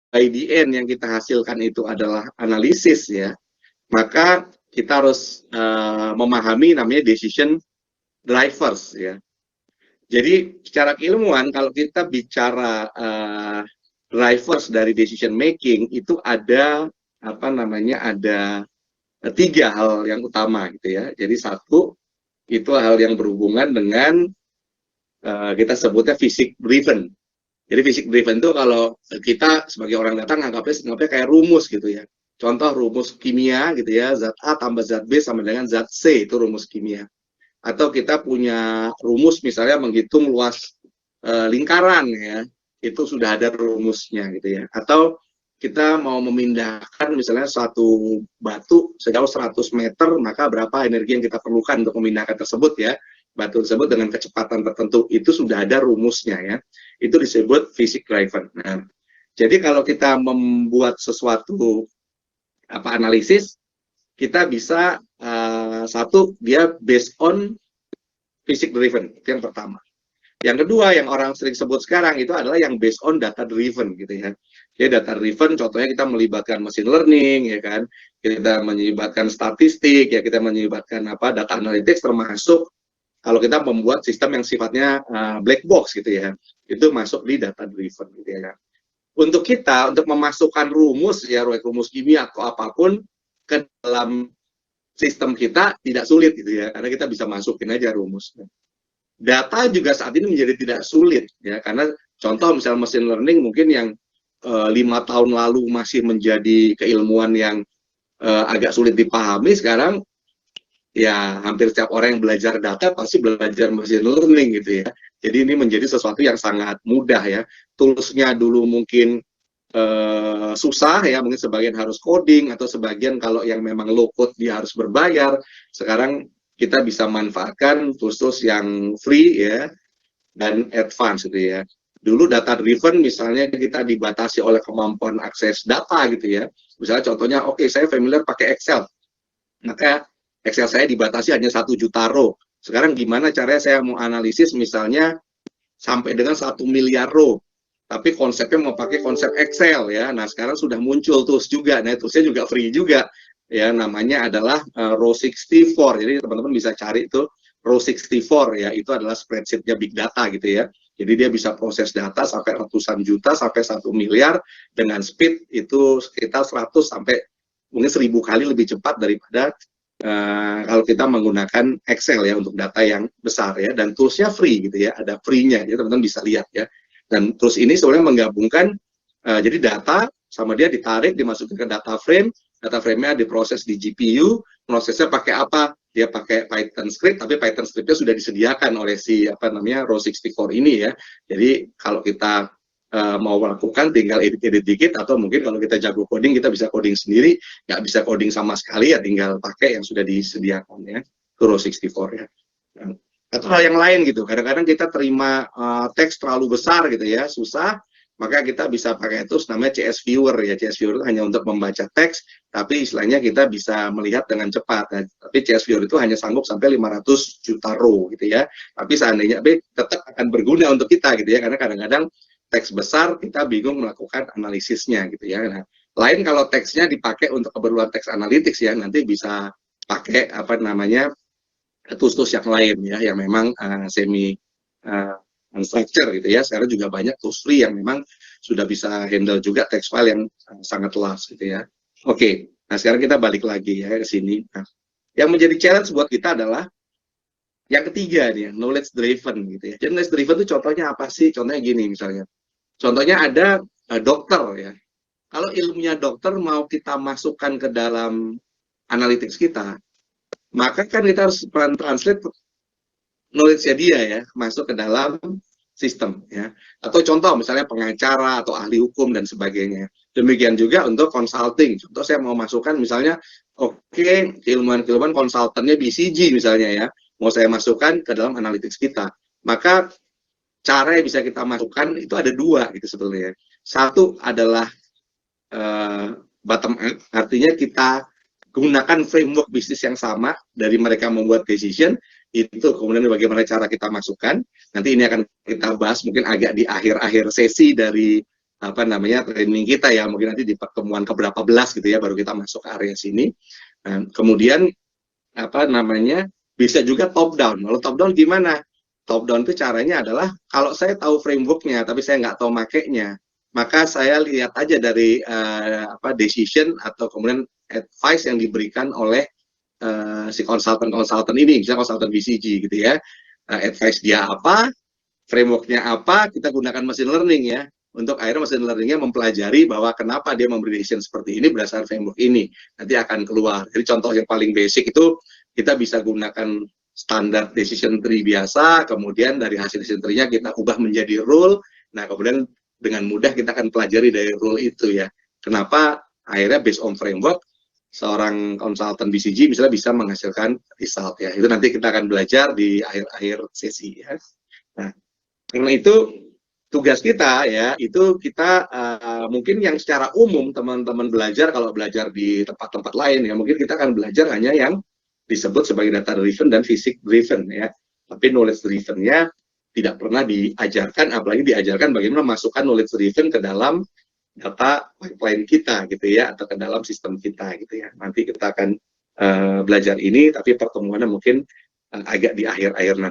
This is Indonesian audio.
by the end yang kita hasilkan itu adalah analisis ya, maka kita harus memahami namanya decision drivers ya. Jadi secara keilmuan kalau kita bicara drivers dari decision making itu ada apa namanya, ada tiga hal yang utama gitu ya. Jadi satu itu hal yang berhubungan dengan kita sebutnya physics driven. Jadi physics driven itu kalau kita sebagai orang data nganggapnya kayak rumus gitu ya. Contoh rumus kimia gitu ya, zat A tambah zat B sama dengan zat C, itu rumus kimia. Atau kita punya rumus misalnya menghitung luas lingkaran ya, itu sudah ada rumusnya gitu ya. Atau kita mau memindahkan misalnya satu batu sejauh 100 meter, maka berapa energi yang kita perlukan untuk memindahkan tersebut ya, batu tersebut dengan kecepatan tertentu, itu sudah ada rumusnya ya. Itu disebut physics driven. Nah, jadi kalau kita membuat sesuatu analisis, kita bisa satu, dia based on physics driven, itu yang pertama. Yang kedua, yang orang sering sebut sekarang itu adalah yang based on data driven gitu ya. Jadi data driven contohnya kita melibatkan machine learning ya kan, kita melibatkan statistik ya, kita melibatkan data analytics, termasuk kalau kita membuat sistem yang sifatnya black box gitu ya, itu masuk di data driven gitu ya. Untuk kita untuk memasukkan rumus ya, rumus kimia atau apapun ke dalam sistem kita tidak sulit gitu ya, karena kita bisa masukin aja rumusnya. Data juga saat ini menjadi tidak sulit ya, karena contoh misalnya machine learning mungkin yang 5 tahun lalu masih menjadi keilmuan yang agak sulit dipahami, sekarang ya hampir setiap orang yang belajar data pasti belajar machine learning gitu ya. Jadi ini menjadi sesuatu yang sangat mudah ya. Toolsnya dulu mungkin susah ya, mungkin sebagian harus coding atau sebagian kalau yang memang low code dia harus berbayar. Sekarang kita bisa manfaatkan tools-tools yang free ya dan advance gitu ya. Dulu data driven misalnya kita dibatasi oleh kemampuan akses data gitu ya. Misalnya contohnya, oke, saya familiar pakai Excel, maka Excel saya dibatasi hanya 1 juta row. Sekarang gimana caranya saya mau analisis misalnya sampai dengan 1 miliar row, tapi konsepnya mau pakai konsep Excel ya. Nah sekarang sudah muncul tools juga, nah toolsnya juga free juga ya, namanya adalah Row64. Jadi teman-teman bisa cari itu Row64 ya, itu adalah spreadsheetnya big data gitu ya. Jadi dia bisa proses data sampai ratusan juta sampai 1 miliar dengan speed itu sekitar 100 sampai mungkin 1000 kali lebih cepat daripada kalau kita menggunakan Excel ya untuk data yang besar ya. Dan toolsnya free gitu ya, ada free-nya, jadi teman-teman bisa lihat ya. Dan tools ini sebenarnya menggabungkan jadi data sama dia ditarik, dimasukkan ke data frame-nya diproses di GPU, prosesnya pakai apa? Dia pakai Python script, tapi Python script-nya sudah disediakan oleh si Row64 ini ya. Jadi kalau kita mau melakukan tinggal edit-edit dikit, atau mungkin kalau kita jago coding kita bisa coding sendiri, nggak bisa coding sama sekali ya tinggal pakai yang sudah disediakan ya, Row64 ya. Atau hal yang lain gitu, kadang-kadang kita terima teks terlalu besar gitu ya, susah, maka kita bisa pakai tools namanya CS Viewer ya. CS Viewer itu hanya untuk membaca teks, tapi istilahnya kita bisa melihat dengan cepat. Nah, tapi CS Viewer itu hanya sanggup sampai 500 juta row gitu ya. Tapi seandainya tetap akan berguna untuk kita gitu ya, karena kadang-kadang teks besar kita bingung melakukan analisisnya gitu ya. Nah, lain kalau teksnya dipakai untuk keperluan teks analytics ya, nanti bisa pakai tools-tools yang lain ya, yang memang semi unstructured gitu ya. Sekarang juga banyak tools free yang memang sudah bisa handle juga text file yang sangat luas gitu ya. Oke, nah sekarang kita balik lagi ya ke sini. Nah, yang menjadi challenge buat kita adalah yang ketiga nih, knowledge driven gitu ya. Jadi knowledge driven itu contohnya apa sih? Contohnya gini misalnya. Contohnya ada dokter ya. Kalau ilmunya dokter mau kita masukkan ke dalam analytics kita, maka kan kita harus translate knowledge-nya dia ya masuk ke dalam sistem ya. Atau contoh misalnya pengacara atau ahli hukum dan sebagainya. Demikian juga untuk consulting. Contoh saya mau masukkan misalnya keilmuan konsultannya BCG misalnya ya, mau saya masukkan ke dalam analytics kita. Maka cara yang bisa kita masukkan itu ada dua gitu sebetulnya. Satu adalah bottom up, artinya kita gunakan framework bisnis yang sama dari mereka membuat decision, itu kemudian bagaimana cara kita masukkan. Nanti ini akan kita bahas mungkin agak di akhir-akhir sesi dari apa namanya training kita ya, mungkin nanti di pertemuan keberapa belas gitu ya baru kita masuk ke area sini. Nah, kemudian apa namanya bisa juga top down. Kalau top down gimana? Top down itu caranya adalah kalau saya tahu frameworknya tapi saya nggak tahu makainya, maka saya lihat aja dari apa decision atau kemudian advice yang diberikan oleh si konsultan ini, misalnya konsultan BCG gitu ya. Advice dia apa, frameworknya apa, kita gunakan machine learning ya untuk akhirnya machine learningnya mempelajari bahwa kenapa dia memberi decision seperti ini berdasarkan framework ini, nanti akan keluar. Jadi contoh yang paling basic itu kita bisa gunakan standar decision tree biasa, kemudian dari hasil decision tree-nya kita ubah menjadi rule, nah kemudian dengan mudah kita akan pelajari dari rule itu ya. Kenapa akhirnya based on framework, seorang konsultan BCG misalnya bisa menghasilkan result ya. Itu nanti kita akan belajar di akhir-akhir sesi ya. Nah, karena itu tugas kita ya, itu kita mungkin yang secara umum teman-teman belajar kalau belajar di tempat-tempat lain ya, mungkin kita akan belajar hanya yang disebut sebagai data driven dan physics driven ya. Tapi knowledge driven-nya tidak pernah diajarkan, apalagi diajarkan bagaimana masukkan knowledge driven ke dalam data pipeline kita gitu ya, atau ke dalam sistem kita gitu ya. Nanti kita akan belajar ini, tapi pertemuannya mungkin agak di akhir-akhir nanti.